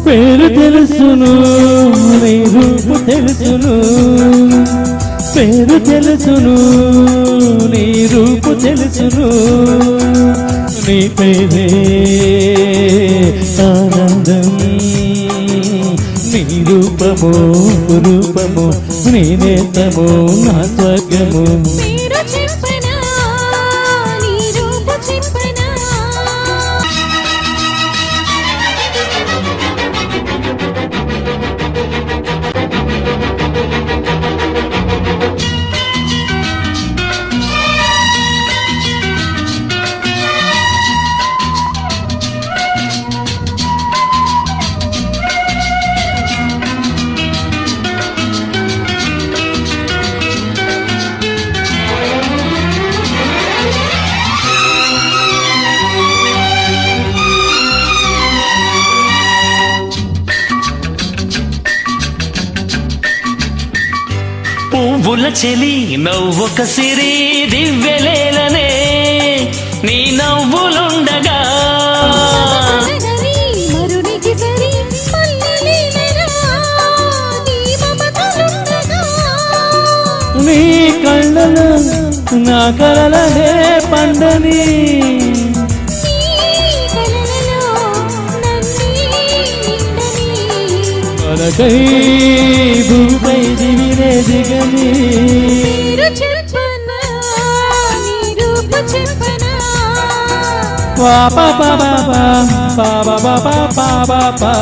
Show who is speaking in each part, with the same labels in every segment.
Speaker 1: పేరు తెలుసును నీ రూపు తెలుసును పేరు తెలుసును నీ రూపు తెలుసును నీ పేరే ఆనందం నీ రూపము రూపము నీ నేతము నా స్వర్గము
Speaker 2: పువ్వుల చెలి నవ్వొక సిరి దివ్యలేలనే నీ నవ్వులుండగా
Speaker 1: నీ కళ్ళలో నా కలలనే పండని మనకై భూపై దివినే దిగని పాపా పాపా పాపా పాపా పాపా పా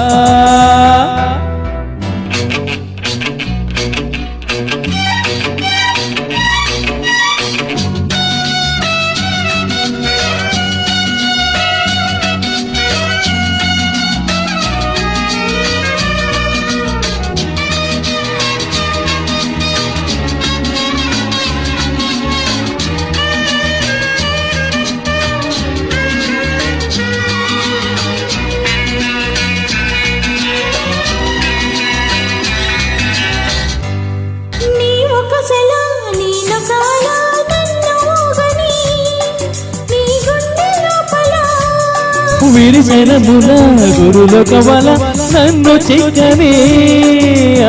Speaker 1: విరిసెనముల గురుల కవల నన్ను చిక్కని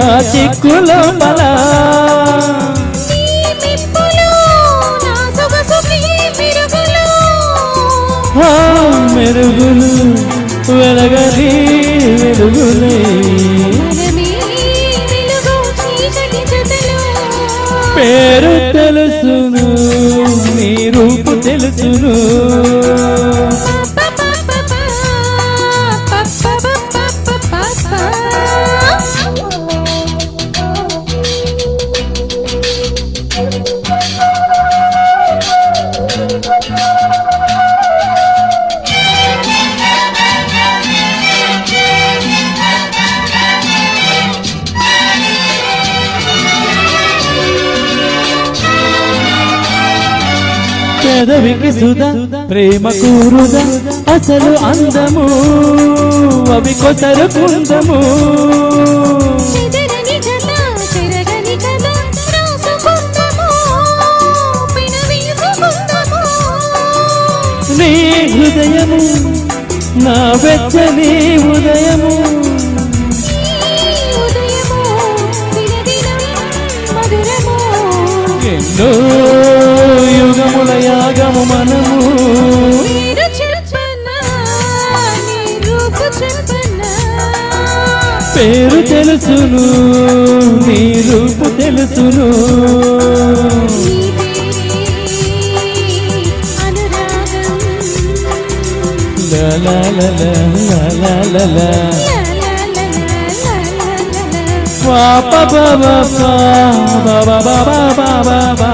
Speaker 1: ఆ చిక్కులో బల మెరుగులు వెలగని వెలుగులే పేరు తెలుసును నీ రూపు తెలుసును పెదవికి సుధ ప్రేమ కూరుద అసలు అందము అవి కొసరు కుందము నీ హృదయము నా వెచ్చని ఉదయము ఎన్నో యుగముల యాగము మనము పేరు తెలుసును నీ రూపు తెలుసును లా లా లా లా లా లా లా వా పా పా పా పా పా పా పా పా